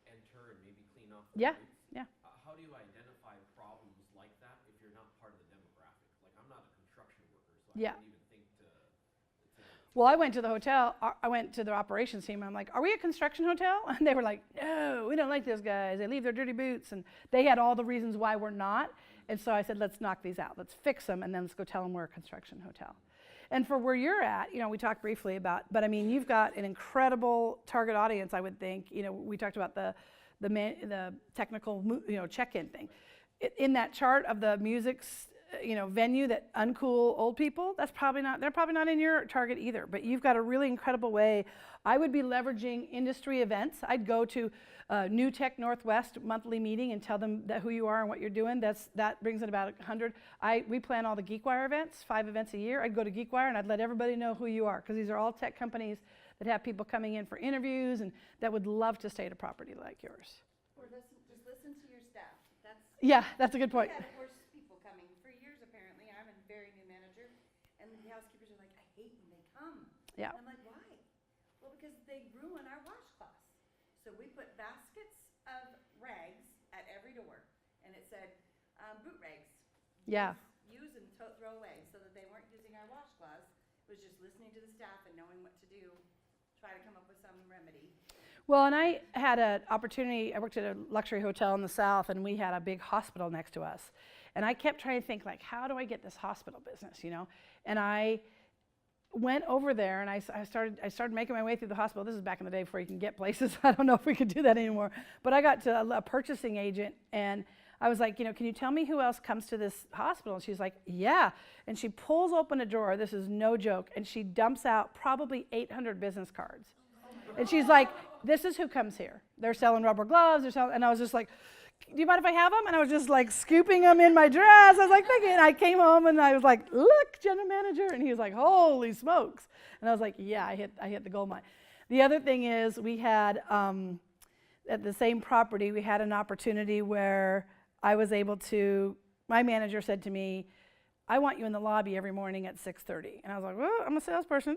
enter and maybe clean off the
Yeah,
roofs.
yeah.
How do you identify problems like that if you're not part of the demographic? Like, I'm not a construction worker, so
Yeah.
I didn't even think to
Well, I went to the hotel. I went to the operations team. I'm like, are we a construction hotel? And they were like, no, we don't like those guys. They leave their dirty boots. And they had all the reasons why we're not. And so I said, let's knock these out. Let's fix them, and then let's go tell them we're a construction hotel. And for where you're at, we talked briefly about, but I mean, you've got an incredible target audience, I would think. We talked about the technical, check-in thing. In that chart of the music's, venue that uncool old people, they're probably not in your target either, but you've got a really incredible way. I would be leveraging industry events. I'd go to New Tech Northwest monthly meeting and tell them who you are and what you're doing. That brings in about 100. We plan all the GeekWire events, 5 events a year. I'd go to GeekWire and I'd let everybody know who you are, because these are all tech companies that have people coming in for interviews and that would love to stay at a property like yours.
Or just listen to your staff.
Yeah, that's a good point.
We had worse people coming for years, apparently. I'm a very new manager, and the housekeepers are like, I hate when they come.
Yeah.
And I'm like, why? Well, because they ruin our washcloths. So we put baskets of rags at every door, and it said, boot rags.
Yeah.
Use and throw away, so that they weren't using our washcloths. It was just listening to the staff and knowing what to do, try to come up with some remedy.
Well, and I had an opportunity, I worked at a luxury hotel in the South, and we had a big hospital next to us. And I kept trying to think, like, how do I get this hospital business, you know? And I went over there, and I started making my way through the hospital. This is back in the day before you can get places. I don't know if we could do that anymore. But I got to a purchasing agent, and I was like, you know, can you tell me who else comes to this hospital? And she's like, yeah. And she pulls open a drawer, this is no joke, and she dumps out probably 800 business cards. And she's like, this is who comes here. They're selling rubber gloves, and I was just like, do you mind if I have them? And I was just like scooping them in my dress. I was like, thinking, and I came home and I was like, look, general manager. And he was like, holy smokes. And I was like, yeah, I hit the gold mine. The other thing is we had, at the same property, we had an opportunity where I was able to, my manager said to me, I want you in the lobby every morning at 6:30. And I was like, well, I'm a salesperson,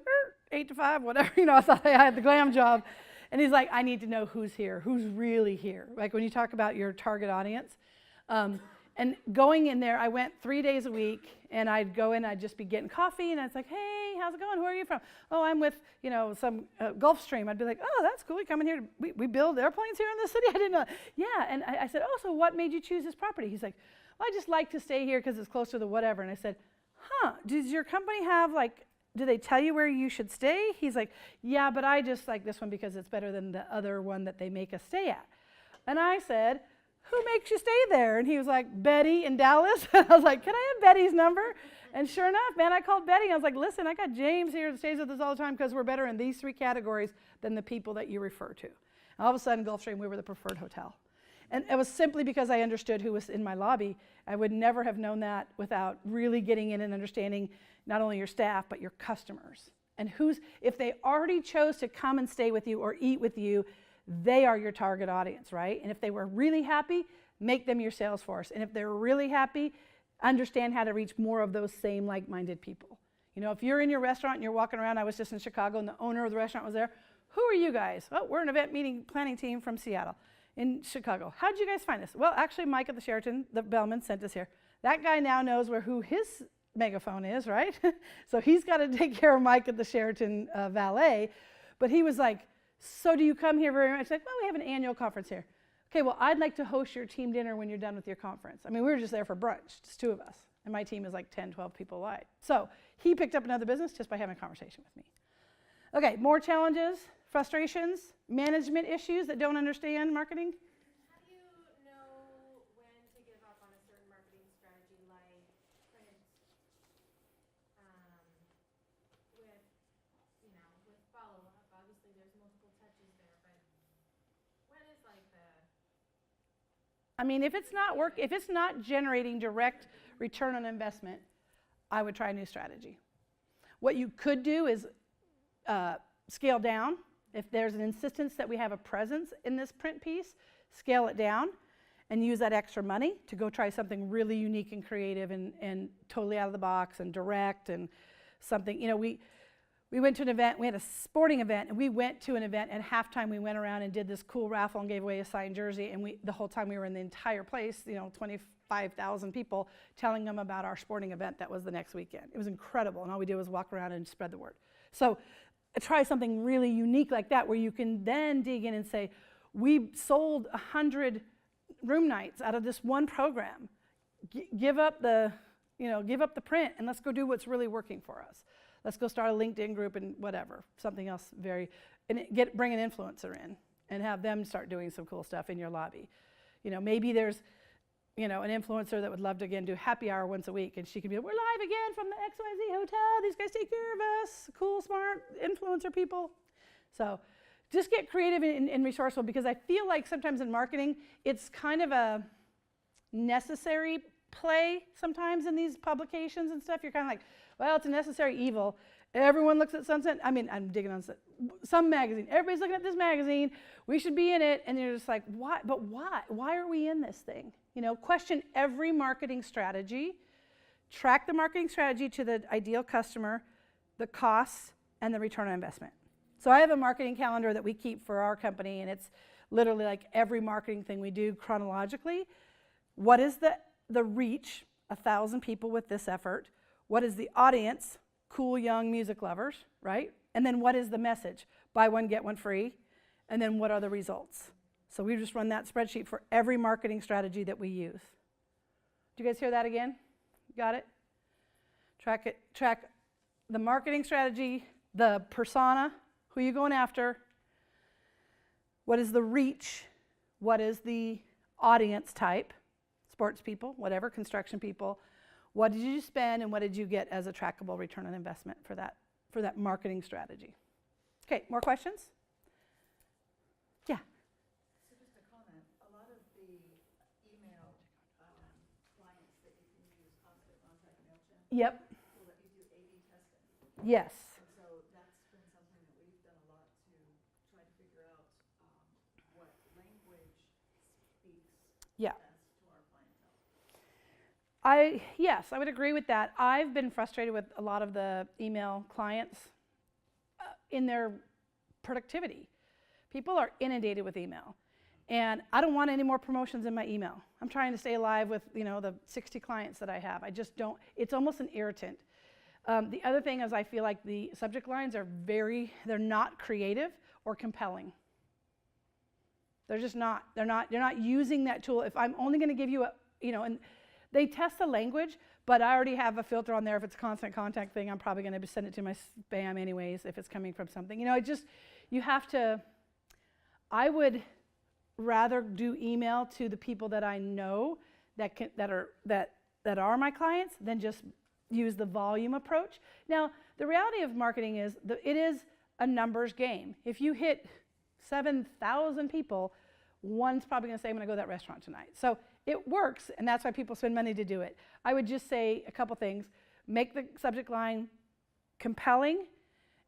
8 to 5, whatever. You know, I thought I had the glam job. And he's like, I need to know who's here, who's really here. Like when you talk about your target audience. And going in there, I went 3 days a week, and I'd go in, I'd just be getting coffee, and I'd like, hey, how's it going? Who are you from? Oh, I'm with, you know, some Gulfstream. I'd be like, oh, that's cool. You come in here. We build airplanes here in the city? I didn't know. Yeah, and I said, oh, so what made you choose this property? He's like, well, I just like to stay here because it's close to the whatever. And I said, does your company have, like, do they tell you where you should stay? He's like, yeah, but I just like this one because it's better than the other one that they make us stay at. And I said, who makes you stay there? And he was like, Betty in Dallas. And I was like, can I have Betty's number? And sure enough, man, I called Betty. I was like, listen, I got James here that stays with us all the time because we're better in these 3 categories than the people that you refer to. And all of a sudden, Gulfstream, we were the preferred hotel. And it was simply because I understood who was in my lobby. I would never have known that without really getting in and understanding not only your staff, but your customers. And if they already chose to come and stay with you or eat with you, they are your target audience, right? And if they were really happy, make them your sales force. And if they're really happy, understand how to reach more of those same like-minded people. You know, if you're in your restaurant and you're walking around, I was just in Chicago and the owner of the restaurant was there. Who are you guys? Oh, we're an event meeting planning team from Seattle in Chicago. How'd you guys find us? Well, actually, Mike at the Sheraton, the bellman, sent us here. That guy now knows who his megaphone is, right? So he's got to take care of Mike at the Sheraton valet. But he was like, so do you come here very much? Like, well, we have an annual conference here. Okay, well, I'd like to host your team dinner when you're done with your conference. I mean, we were just there for brunch, just 2 of us. And my team is like 10, 12 people wide. So he picked up another business just by having a conversation with me. Okay, more challenges, frustrations, management issues that don't understand marketing.
How do you know when to give up on a certain marketing strategy like print with follow-up? Obviously there's multiple touches there, but when is like the...
I mean, if it's not generating direct return on investment, I would try a new strategy. What you could do is scale down. If there's an insistence that we have a presence in this print piece, scale it down and use that extra money to go try something really unique and creative and totally out of the box and direct and something. You know, we went to an event, we had a sporting event, and we went to an event at halftime. We went around and did this cool raffle and gave away a signed jersey, and the whole time we were in the entire place, 25,000 people, telling them about our sporting event that was the next weekend. It was incredible, and all we did was walk around and spread the word. So try something really unique like that where you can then dig in and say, we sold 100 room nights out of this one program. Give up the print and let's go do what's really working for us. Let's go start a LinkedIn group and whatever, something else bring an influencer in and have them start doing some cool stuff in your lobby. You know, maybe there's an influencer that would love to, again, do happy hour once a week, and she could be, we're live again from the XYZ hotel. These guys take care of us. Cool, smart influencer people. So just get creative and resourceful, because I feel like sometimes in marketing, it's kind of a necessary play sometimes in these publications and stuff. You're kind of like, well, it's a necessary evil. Everyone looks at Sunset. I mean, I'm digging on some magazine. Everybody's looking at this magazine. We should be in it. And you're just like, why? But why? Why are we in this thing? You know, question every marketing strategy. Track the marketing strategy to the ideal customer, the costs, and the return on investment. So I have a marketing calendar that we keep for our company, and it's literally like every marketing thing we do chronologically. What is the reach? 1,000 people with this effort. What is the audience? Cool young music lovers, right? And then what is the message? Buy one, get one free. And then what are the results? So we just run that spreadsheet for every marketing strategy that we use. Do you guys hear that again? Got it? Track the marketing strategy, the persona, who you're going after, what is the reach, what is the audience type, sports people, whatever, construction people, what did you spend and what did you get as a trackable return on investment for that marketing strategy. Okay, more questions? Yeah.
So just a comment, a lot of the email clients that you can use, Constant Contact, MailChimp,
Yep.
will let you do A/B testing.
Yes.
And so that's been something that we've done a lot to try to figure out what language speaks
Yeah.
best to our clientele.
Yes, I would agree with that. I've been frustrated with a lot of the email clients in their productivity. People are inundated with email, and I don't want any more promotions in my email. I'm trying to stay alive with, you know, the 60 clients that I have. I just don't. It's almost an irritant. The other thing is I feel like the subject lines are they're not creative or compelling. They're just not. You're not using that tool. If I'm only going to give you and they test the language, but I already have a filter on there. If it's a constant contact thing, I'm probably going to send it to my spam anyways if it's coming from something. You know, you have to, I would rather do email to the people that I know that are my clients than just use the volume approach. Now, the reality of marketing is it is a numbers game. If you hit 7,000 people, one's probably going to say, I'm going to go to that restaurant tonight. So it works, and that's why people spend money to do it. I would just say a couple things. Make the subject line compelling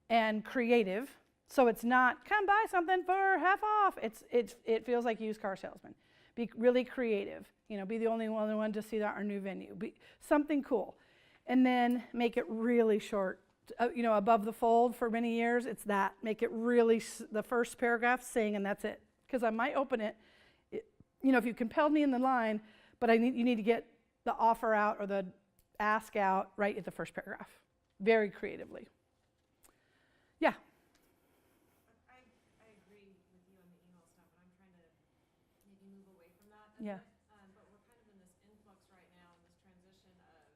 and creative, so it's not, come buy something for half off. It feels like used car salesman. Be really creative. You know, be the only one to see our new venue. Be something cool. And then make it really short. Above the fold for many years, it's that. Make it really, the first paragraph sing, and that's it. Because I might open it, if you compelled me in the line, but you need to get the offer out or the ask out right at the first paragraph, very creatively. Yeah.
I agree with you on the email stuff, and I'm trying to maybe move away from that.
Yeah.
But we're kind of in this influx right now, in this transition of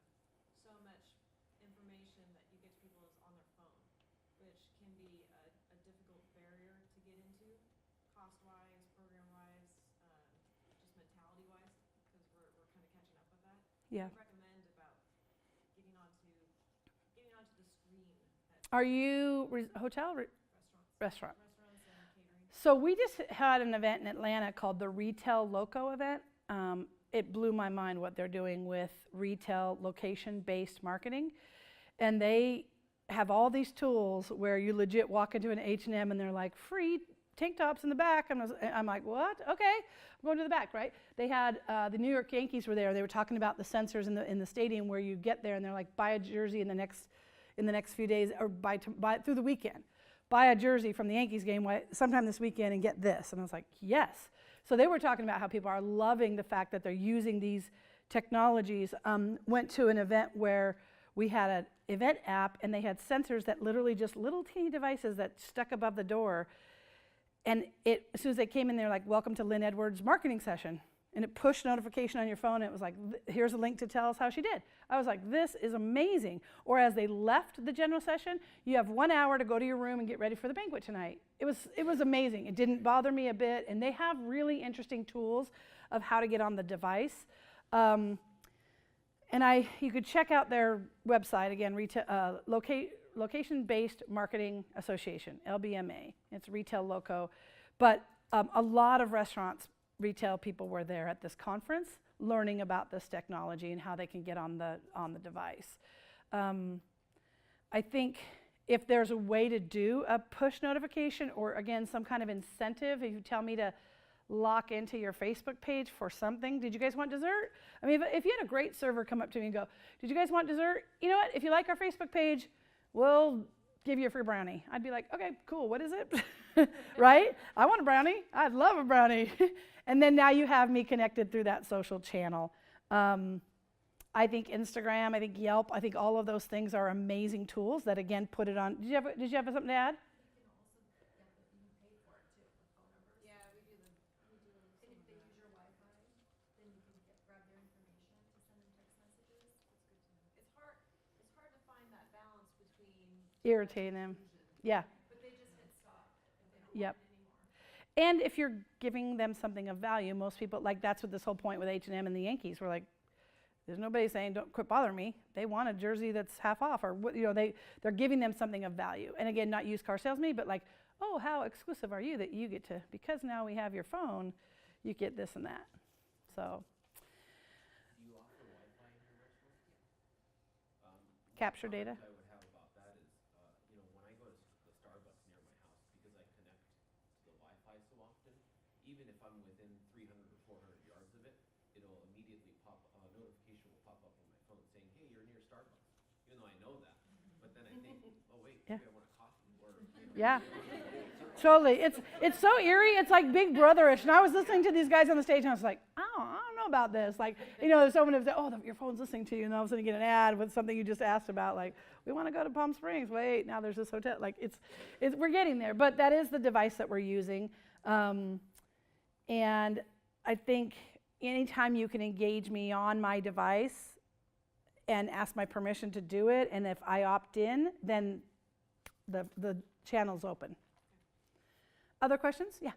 so much information that you get to people is on their phone, which can be a difficult barrier to get into, cost-wise, program-wise, just mentality-wise, because we're kind of catching up with that.
Yeah.
What do you recommend about getting onto the screen at
Are you hotel? Restaurant.
restaurants and catering?
So we just had an event in Atlanta called the Retail Loco event. It blew my mind what they're doing with retail location-based marketing. And they have all these tools where you legit walk into an H&M and they're like, free tank tops in the back. I'm like, what? Okay, I'm going to the back, right? They had, the New York Yankees were there. They were talking about the sensors in the stadium where you get there and they're like, buy a jersey in the next few days or buy through the weekend. Buy a jersey from the Yankees game sometime this weekend and get this. And I was like, yes. So they were talking about how people are loving the fact that they're using these technologies. Went to an event where we had an event app and they had sensors that literally just little teeny devices that stuck above the door. And as soon as they came in, they're like, welcome to Lynn Edwards' marketing session. And it pushed notification on your phone. And it was like, here's a link to tell us how she did. I was like, this is amazing. Or as they left the general session, you have 1 hour to go to your room and get ready for the banquet tonight. It was amazing. It didn't bother me a bit. And they have really interesting tools of how to get on the device. And you could check out their website, again, Location-Based Marketing Association, LBMA. It's Retail Loco. But a lot of retail people were there at this conference learning about this technology and how they can get on the device. I think if there's a way to do a push notification or, again, some kind of incentive, if you tell me to lock into your Facebook page for something. Did you guys want dessert? I mean, if you had a great server come up to me and go, did you guys want dessert? You know what? If you like our Facebook page, we'll give you a free brownie. I'd be like, okay, cool. What is it? Right? I want a brownie. I'd love a brownie. And then now you have me connected through that social channel. I think Instagram, I think Yelp, I think all of those things are amazing tools that, again, put it on. Did you have something to add?
Yeah, we do. And if they use your Wi-Fi, then you can grab their information to send them text messages. That's good to know. It's hard to find that balance between
Irritating them. Yeah.
but they just hit stop if they don't
Yep.
want it anymore.
And if you're giving them something of value, most people, like that's what this whole point with H&M and the Yankees, we're like, there's nobody saying, don't quit bothering me. They want a jersey that's half off, or they're giving them something of value. And again, not used car salesman, but like, oh, how exclusive are you that you get to, because now we have your phone, you get this and that. So,
Do you offer Wi-Fi in your restaurant? One
capture
comment
data.
I would have about that is, when I go to the Starbucks near my house, because I connect to the Wi-Fi so often, even if I'm within 300 or 400 yards of it, it'll immediately notification will pop up on my phone saying, hey, you're near Starbucks, even though I know that. But then I think, oh wait, maybe I want a coffee, or
Yeah. Totally. It's so eerie. It's like Big Brother-ish. And I was listening to these guys on the stage, and I was like, I don't know about this. Like, someone would say, oh, your phone's listening to you, and all of a sudden you get an ad with something you just asked about, like, we want to go to Palm Springs. Wait, now there's this hotel. Like, we're getting there. But that is the device that we're using. And I think anytime you can engage me on my device and ask my permission to do it, and if I opt in, then the channel's open. Other questions? Yeah.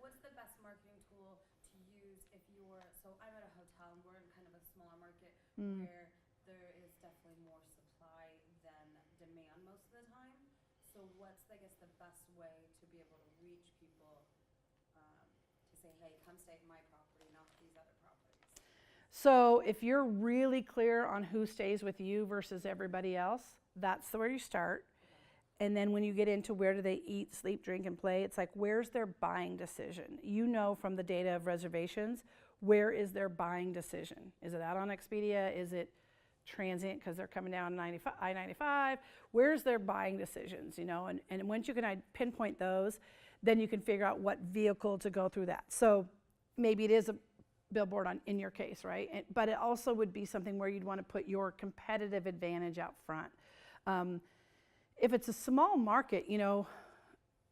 What's the best marketing tool to use if so I'm at a hotel and we're in kind of a smaller market where there is definitely more supply than demand most of the time. So what's, the best way to be able to reach people to say, hey, come stay at my property, not these other properties?
So if you're really clear on who stays with you versus everybody else, that's where you start. And then when you get into where do they eat, sleep, drink, and play, it's like, where's their buying decision? You know from the data of reservations, where is their buying decision? Is it out on Expedia? Is it transient because they're coming down I-95? Where's their buying decisions, And once you can pinpoint those, then you can figure out what vehicle to go through that. So maybe it is a billboard in your case, right? But it also would be something where you'd want to put your competitive advantage out front. If it's a small market,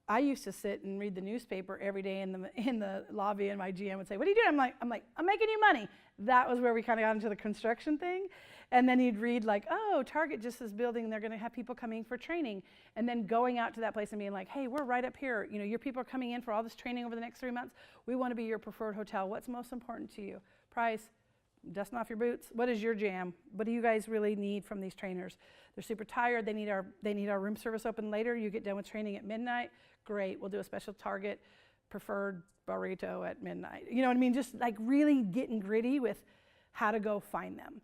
I used to sit and read the newspaper every day in the lobby, and my GM would say, "What are you doing?" I'm like, "I'm making you money." That was where we kind of got into the construction thing. And then you'd read like, "Oh, Target just is building, they're going to have people coming for training." And then going out to that place and being like, "Hey, we're right up here. Your people are coming in for all this training over the next 3 months. We want to be your preferred hotel. What's most important to you? Price, dusting off your boots. What is your jam? What do you guys really need from these trainers? They're super tired. They need our room service open later. You get done with training at midnight. Great. We'll do a special Target preferred burrito at midnight." You know what I mean? Just like really getting gritty with how to go find them,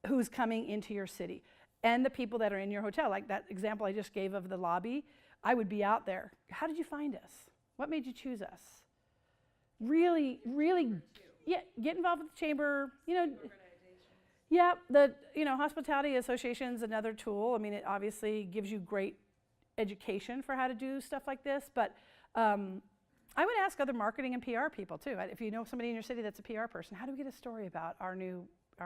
who's coming into your city, and the people that are in your hotel. Like that example I just gave of the lobby, I would be out there. How did you find us? What made you choose us? Really, yeah, get involved with the chamber, Yeah, the Hospitality Association is another tool. I mean, it obviously gives you great education for how to do stuff like this, but I would ask other marketing and PR people too. If you know somebody in your city that's a PR person, how do we get a story about our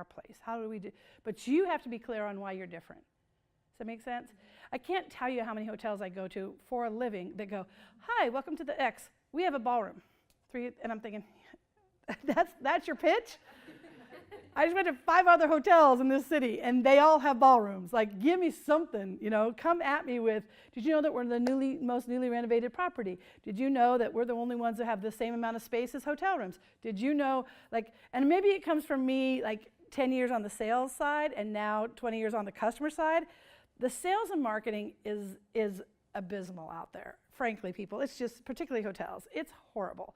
place? How do we do? But you have to be clear on why you're different. Does that make sense? I can't tell you how many hotels I go to for a living that go, "Hi, welcome to the X. We have a ballroom." And I'm thinking, that's your pitch? I just went to 5 other hotels in this city, and they all have ballrooms. Like, give me something, Come at me with, did you know that we're the most newly renovated property? Did you know that we're the only ones that have the same amount of space as hotel rooms? Did you know, and maybe it comes from me, 10 years on the sales side and now 20 years on the customer side. The sales and marketing is abysmal out there, frankly, people. It's just, particularly hotels, it's horrible.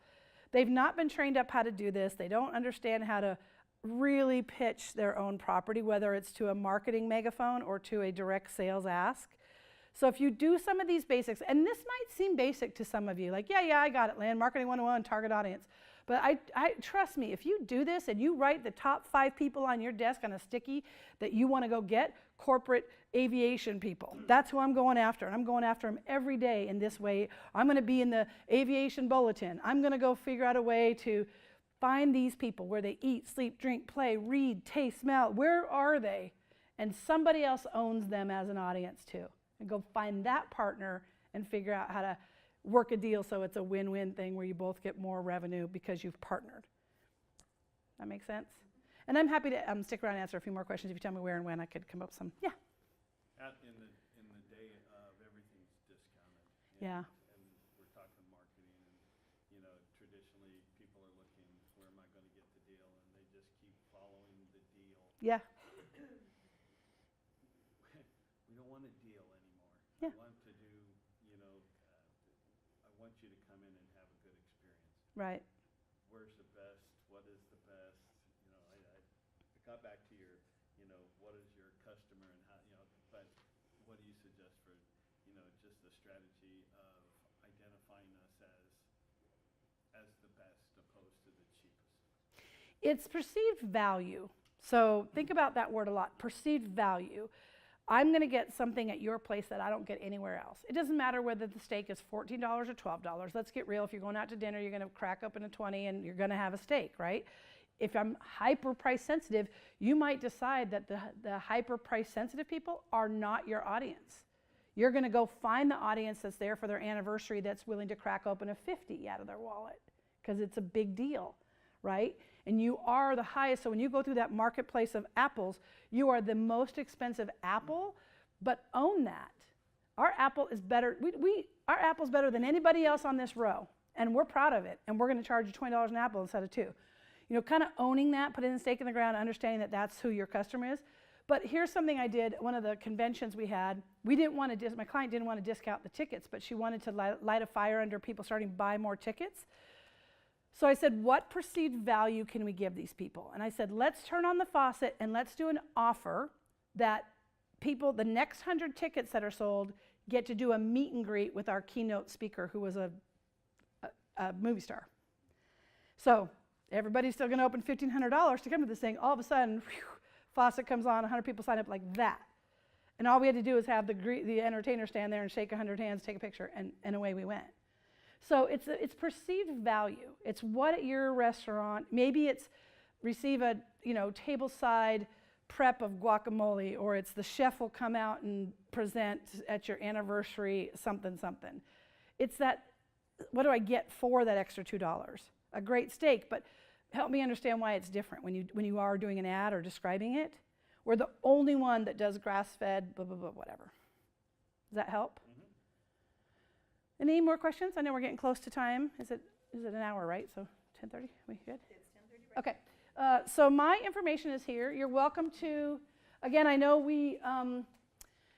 They've not been trained up how to do this. They don't understand how to really pitch their own property, whether it's to a marketing megaphone or to a direct sales ask. So if you do some of these basics, and this might seem basic to some of you, like, yeah, I got it, Lynn, marketing 101, target audience. But I trust me, if you do this and you write the top 5 people on your desk on a sticky that you want to go get, corporate aviation people. That's who I'm going after. And I'm going after them every day in this way. I'm going to be in the aviation bulletin. I'm going to go figure out a way to find these people where they eat, sleep, drink, play, read, taste, smell. Where are they? And somebody else owns them as an audience too. And go find that partner and figure out how to work a deal so it's a win-win thing where you both get more revenue because you've partnered. That makes sense? And I'm happy to stick around and answer a few more questions if you tell me where and when I could come up with some. Yeah.
In the day of everything's discounted.
Yeah.
And we're talking marketing, and traditionally people are looking, where am I going to get the deal, and they just keep following the deal.
Yeah.
We don't want a deal anymore.
Yeah.
I want to do, I want you to come in and have a good experience.
Right.
Where's the best? What is the best? I got back to your, what is your customer and how, but what do you suggest for, just the strategy of identifying us as the best opposed to the cheapest?
It's perceived value. So think about that word a lot, perceived value. I'm going to get something at your place that I don't get anywhere else. It doesn't matter whether the steak is $14 or $12. Let's get real. If you're going out to dinner, you're going to crack open a 20 and you're going to have a steak, right? If I'm hyper price sensitive, you might decide that the hyper price sensitive people are not your audience. You're going to go find the audience that's there for their anniversary that's willing to crack open a 50 out of their wallet because it's a big deal, right? And you are the highest. So when you go through that marketplace of apples, you are the most expensive apple, but own that. Our apple is better. Our apple's better than anybody else on this row, and we're proud of it. And we're going to charge you $20 an apple instead of 2. Kind of owning that, putting the stake in the ground, understanding that that's who your customer is. But here's something I did. One of the conventions we had, my client didn't want to discount the tickets, but she wanted to light a fire under people starting to buy more tickets. So I said, what perceived value can we give these people? And I said, let's turn on the faucet and let's do an offer that people, the next 100 tickets that are sold, get to do a meet and greet with our keynote speaker who was a movie star. So everybody's still going to open $1,500 to come to this thing. All of a sudden, faucet comes on, 100 people sign up like that. And all we had to do was have the entertainer stand there and shake 100 hands, take a picture, and away we went. So it's perceived value. It's what at your restaurant, maybe it's receive a tableside prep of guacamole, or it's the chef will come out and present at your anniversary something. It's that, what do I get for that extra $2? A great steak, but help me understand why it's different when you are doing an ad or describing it. We're the only one that does grass-fed, blah, blah, blah, whatever. Does that help? Mm-hmm. Any more questions? I know we're getting close to time. Is it an hour, right? So 10:30, we good?
It's 10:30, right?
Okay. So my information is here. You're welcome to, again, I know we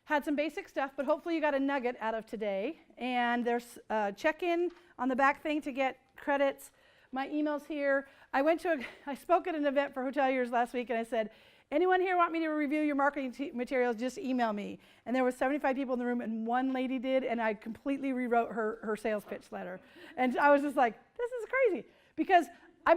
had some basic stuff, but hopefully you got a nugget out of today. And there's a check-in on the back thing to get credits. My email's here. I spoke at an event for hoteliers last week, and I said, anyone here want me to review your marketing materials, just email me. And there were 75 people in the room, and one lady did, and I completely rewrote her sales pitch letter. And I was just like, this is crazy. Because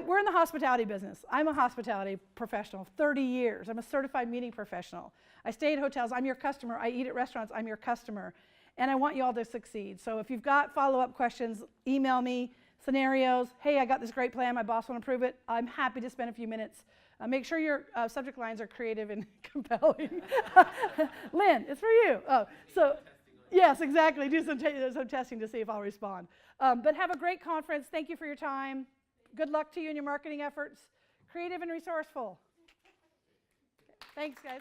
we're in the hospitality business. I'm a hospitality professional, 30 years. I'm a certified meeting professional. I stay at hotels. I'm your customer. I eat at restaurants. I'm your customer. And I want you all to succeed. So if you've got follow-up questions, email me. Scenarios, hey, I got this great plan, my boss won't approve it. I'm happy to spend a few minutes. Make sure your subject lines are creative and compelling. Lynn, it's for you. Oh, so yes, exactly. Do some testing to see if I'll respond. But have a great conference. Thank you for your time. Good luck to you in your marketing efforts. Creative and resourceful. Thanks, guys.